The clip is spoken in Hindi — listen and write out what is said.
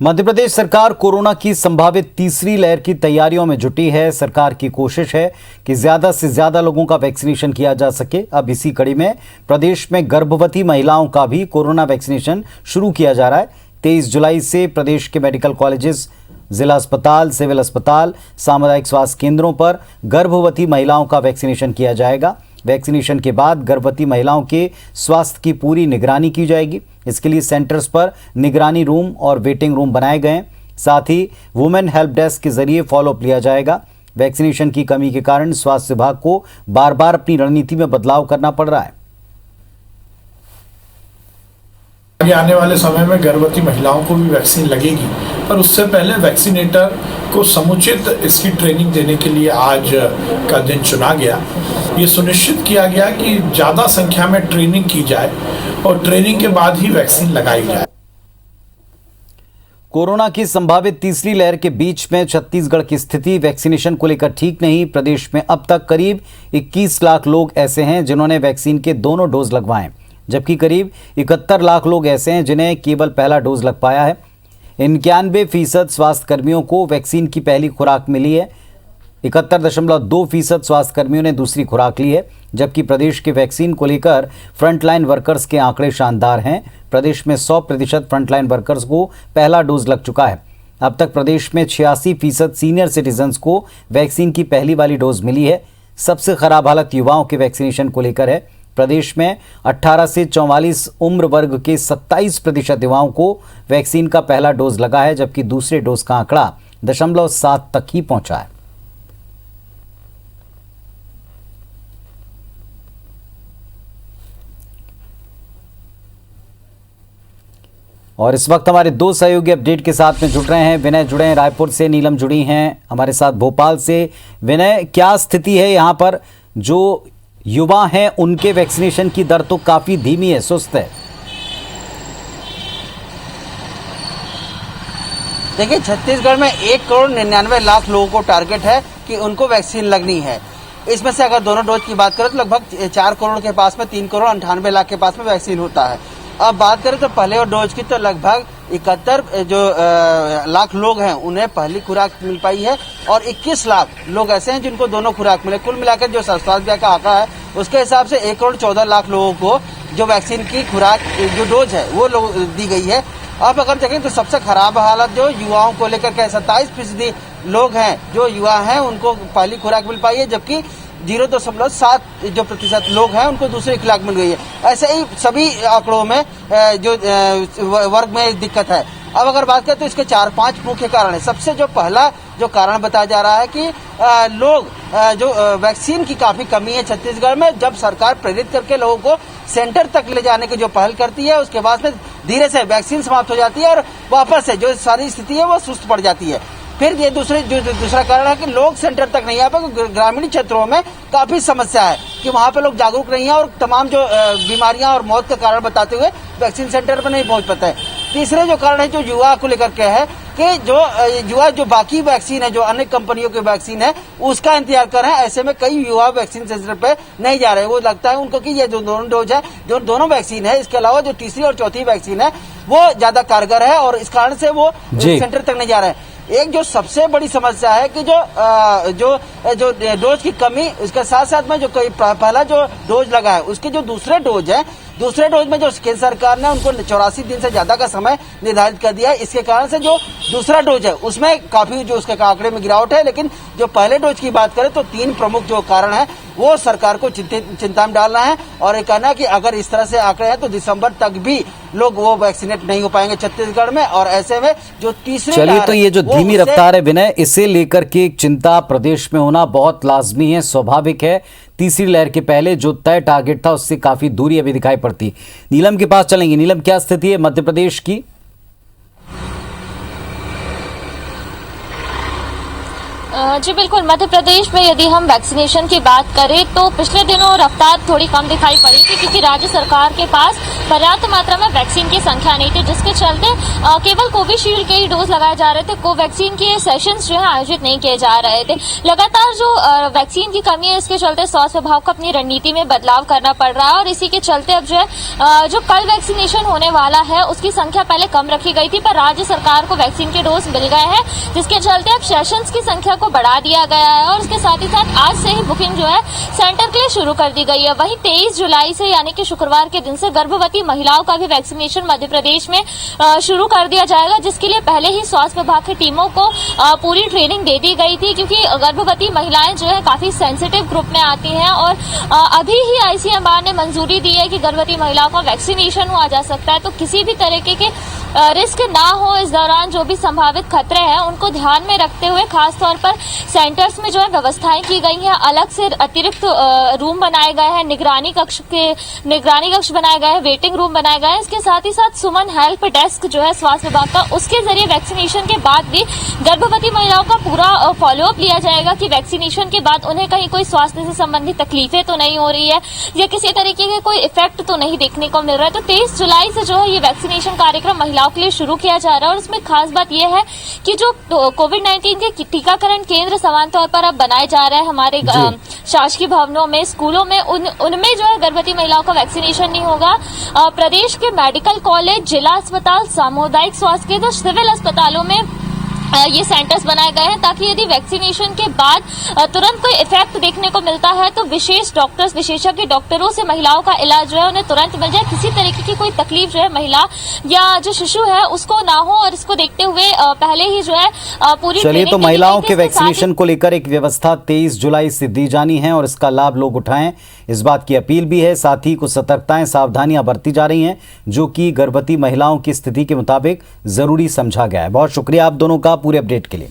मध्य प्रदेश सरकार कोरोना की संभावित तीसरी लहर की तैयारियों में जुटी है। सरकार की कोशिश है कि ज्यादा से ज्यादा लोगों का वैक्सीनेशन किया जा सके। अब इसी कड़ी में प्रदेश में गर्भवती महिलाओं का भी कोरोना वैक्सीनेशन शुरू किया जा रहा है। 23 जुलाई से प्रदेश के मेडिकल कॉलेजेस, जिला अस्पताल, सिविल अस्पताल, सामुदायिक स्वास्थ्य केंद्रों पर गर्भवती महिलाओं का वैक्सीनेशन किया जाएगा। वैक्सीनेशन के बाद गर्भवती महिलाओं के स्वास्थ्य की पूरी निगरानी की जाएगी। इसके लिए सेंटर्स पर निगरानी रूम और वेटिंग रूम बनाए गए हैं। साथ ही वुमेन हेल्प डेस्क के जरिए फॉलोअप लिया जाएगा। वैक्सीनेशन की कमी के कारण स्वास्थ्य विभाग को बार बार अपनी रणनीति में बदलाव करना पड़ रहा है। आगे आने वाले समय में गर्भवती महिलाओं को भी वैक्सीन लगेगी, पर उससे पहले वैक्सीनेटर को समुचित इसकी ट्रेनिंग देने के लिए आज का दिन चुना गया। ये सुनिश्चित किया गया कि ज़्यादा संख्या में ट्रेनिंग की जाए और ट्रेनिंग के बाद ही वैक्सीन लगाई जाए। कोरोना की संभावित तीसरी लहर के बीच में छत्तीसगढ़ की स्थिति वैक्सीनेशन को लेकर ठीक नहीं। प्रदेश में अब तक करीब 21 लाख लोग ऐसे हैं जिन्होंने वैक्सीन के दोनों डोज लगवाए, जबकि करीब 71 लाख लोग ऐसे हैं जिन्हें केवल पहला डोज लग पाया है। 91% स्वास्थ्य कर्मियों को वैक्सीन की पहली खुराक मिली है। 71.2% स्वास्थ्य कर्मियों ने दूसरी खुराक ली है, जबकि प्रदेश के वैक्सीन को लेकर फ्रंटलाइन वर्कर्स के आंकड़े शानदार हैं। प्रदेश में 100% फ्रंटलाइन वर्कर्स को पहला डोज लग चुका है। अब तक प्रदेश में 86% सीनियर सिटीजन्स को वैक्सीन की पहली वाली डोज मिली है। सबसे खराब हालत युवाओं के वैक्सीनेशन को लेकर है। प्रदेश में 18 से 44 उम्र वर्ग के 27% युवाओं को वैक्सीन का पहला डोज लगा है, जबकि दूसरे डोज का आंकड़ा 0.7 तक ही पहुंचा है। और इस वक्त हमारे दो सहयोगी अपडेट के साथ में जुड़ रहे हैं। विनय जुड़े हैं रायपुर से, नीलम जुड़ी हैं हमारे साथ भोपाल से। विनय, क्या स्थिति है यहाँ पर? जो युवा हैं उनके वैक्सीनेशन की दर तो काफी धीमी है, सुस्त है। देखिए, छत्तीसगढ़ में 1,99,00,000 लोगों को टारगेट है कि उनको वैक्सीन लगनी है। इसमें से अगर दोनों डोज की बात करें तो लगभग 4 करोड़ के पास में, 3,98,00,000 के पास में वैक्सीन होता है। अब बात करें तो पहले और डोज की, तो लगभग 71 लाख लोग हैं उन्हें पहली खुराक मिल पाई है और 21 लाख लोग ऐसे हैं जिनको दोनों खुराक मिले। कुल मिलाकर जो स्वास्थ्य विभाग का आंकड़ा है उसके हिसाब से 1,14,00,000 लोगों को जो वैक्सीन की खुराक जो डोज है वो दी गई है। अब अगर देखें तो सबसे खराब हालत जो युवाओं को लेकर के 27% लोग हैं जो युवा हैं उनको पहली खुराक मिल पाई है, जबकि 0.7 जो प्रतिशत लोग हैं उनको दूसरी खुराक मिल गई है। ऐसे ही सभी आंकड़ों में जो वर्ग में दिक्कत है। अब अगर बात करें तो इसके 4-5 मुख्य कारण है। सबसे जो पहला जो कारण बताया जा रहा है कि लोग जो वैक्सीन की काफी कमी है छत्तीसगढ़ में। जब सरकार प्रेरित करके लोगों को सेंटर तक ले जाने की जो पहल करती है, उसके बाद में धीरे से वैक्सीन समाप्त हो जाती है और वापस से जो सारी स्थिति है वो सुस्त पड़ जाती है। फिर ये दूसरा कारण है कि लोग सेंटर तक नहीं आ पाए। ग्रामीण क्षेत्रों में काफी समस्या है कि वहां पे लोग जागरूक नहीं है और तमाम जो बीमारियां और मौत का कारण बताते हुए वैक्सीन सेंटर पर नहीं पहुंच पाता है। तीसरे जो कारण है जो युवा को लेकर के है कि जो युवा जो बाकी वैक्सीन है, जो अन्य कंपनियों की वैक्सीन है, उसका इंतजार कर रहे हैं। ऐसे में कई युवा वैक्सीन सेंटर पे नहीं जा रहे हैं। वो लगता है उनको कि ये जो दोनों डोज है, जो दोनों वैक्सीन है, इसके अलावा जो तीसरी और चौथी वैक्सीन है वो ज्यादा कारगर है और इस कारण से वो सेंटर तक नहीं जा रहे हैं। एक जो सबसे बड़ी समस्या है कि जो डोज की कमी, उसके साथ साथ में जो पहला जो डोज लगा है उसके जो दूसरे डोज है, दूसरे डोज में जो केंद्र सरकार ने उनको 84 दिन से ज्यादा का समय निर्धारित कर दिया है। इसके कारण से जो दूसरा डोज है उसमें काफी जो उसके आंकड़े में गिरावट है। लेकिन जो पहले डोज की बात करें तो 3 प्रमुख जो कारण है वो सरकार को चिंता में डालना है और ये कहना है कि अगर इस तरह से आंकड़े हैं तो दिसंबर तक भी लोग वो वैक्सीनेट नहीं हो पाएंगे छत्तीसगढ़ में। और ऐसे में जो तीसरी, चलिए, तो ये जो धीमी रफ्तार है विनय, इसे लेकर के एक चिंता प्रदेश में होना बहुत लाजमी है, स्वाभाविक है। तीसरी लहर के पहले जो तय टारगेट था उससे काफी दूरी अभी दिखाई पड़ती। नीलम के पास चलेंगे। नीलम, क्या स्थिति है मध्य प्रदेश की? जी बिल्कुल, मध्य प्रदेश में यदि हम वैक्सीनेशन की बात करें तो पिछले दिनों रफ्तार थोड़ी कम दिखाई पड़ी थी, क्योंकि राज्य सरकार के पास पर्याप्त मात्रा में वैक्सीन की संख्या नहीं थी, जिसके चलते केवल कोविशील्ड के ही डोज लगाए जा रहे थे। कोवैक्सीन के सेशंस जो है आयोजित नहीं किए जा रहे थे। लगातार जो वैक्सीन की कमी है, इसके चलते स्वास्थ्य विभाग को अपनी रणनीति में बदलाव करना पड़ रहा है, और इसी के चलते अब जो है जो कल वैक्सीनेशन होने वाला है उसकी संख्या पहले कम रखी गई थी, पर राज्य सरकार को वैक्सीन के डोज मिल गए हैं, जिसके चलते अब सेशंस की संख्या को बढ़ा दिया गया है, और इसके साथ ही साथ आज से ही बुकिंग जो है सेंटर के लिए शुरू कर दी गई है। वहीं 23 जुलाई से यानी कि शुक्रवार के दिन से गर्भवती महिलाओं का भी वैक्सीनेशन मध्य प्रदेश में शुरू कर दिया जाएगा, जिसके लिए पहले ही स्वास्थ्य विभाग की टीमों को पूरी ट्रेनिंग दे दी गई थी, क्योंकि गर्भवती महिलाएं जो है काफी सेंसिटिव ग्रुप में आती हैं, और अभी ही ICMR ने मंजूरी दी है कि गर्भवती महिलाओं का वैक्सीनेशन हुआ जा सकता है। तो किसी भी तरीके के रिस्क ना हो इस दौरान, जो भी संभावित खतरे हैं उनको ध्यान में रखते हुए खासतौर पर सेंटर्स में जो है व्यवस्थाएं की गई हैं। अलग से अतिरिक्त रूम बनाए गए हैं, निगरानी कक्ष बनाए गए हैं, वेटिंग रूम बनाए गए हैं। इसके साथ ही साथ सुमन हेल्प डेस्क जो है स्वास्थ्य विभाग का, उसके जरिए वैक्सीनेशन के बाद भी गर्भवती महिलाओं का पूरा फॉलोअप लिया जाएगा कि वैक्सीनेशन के बाद उन्हें कहीं कोई स्वास्थ्य से संबंधित तकलीफें तो नहीं हो रही है या किसी तरीके के कोई इफेक्ट तो नहीं देखने को मिल रहा है। तो 23 जुलाई से जो है ये वैक्सीनेशन कार्यक्रम महिलाओं के लिए शुरू किया जा रहा है, और इसमें खास बात यह है कि जो कोविड-19 के टीकाकरण केंद्र समान तौर पर अब बनाए जा रहे हैं हमारे शासकीय भवनों में, स्कूलों में, उनमें जो है गर्भवती महिलाओं का वैक्सीनेशन नहीं होगा। प्रदेश के मेडिकल कॉलेज, जिला अस्पताल, सामुदायिक स्वास्थ्य केंद्र, सिविल अस्पतालों में ये सेंटर्स बनाए गए हैं, ताकि यदि वैक्सीनेशन के बाद तुरंत कोई इफेक्ट देखने को मिलता है तो विशेषज्ञ डॉक्टरों से महिलाओं का इलाज जो है उन्हें तुरंत मिल जाए, किसी तरीके की कोई तकलीफ जो है महिला या जो शिशु है उसको ना हो। और इसको देखते हुए पहले ही जो है पूरी चलिए, तो महिलाओं के वैक्सीनेशन को लेकर एक व्यवस्था 23 जुलाई से दी जानी है और इसका लाभ लोग उठाएं, इस बात की अपील भी है। साथ ही कुछ सतर्कताएं, सावधानियां बरती जा रही हैं, जो कि गर्भवती महिलाओं की स्थिति के मुताबिक जरूरी समझा गया है। बहुत शुक्रिया आप दोनों का पूरे अपडेट के लिए।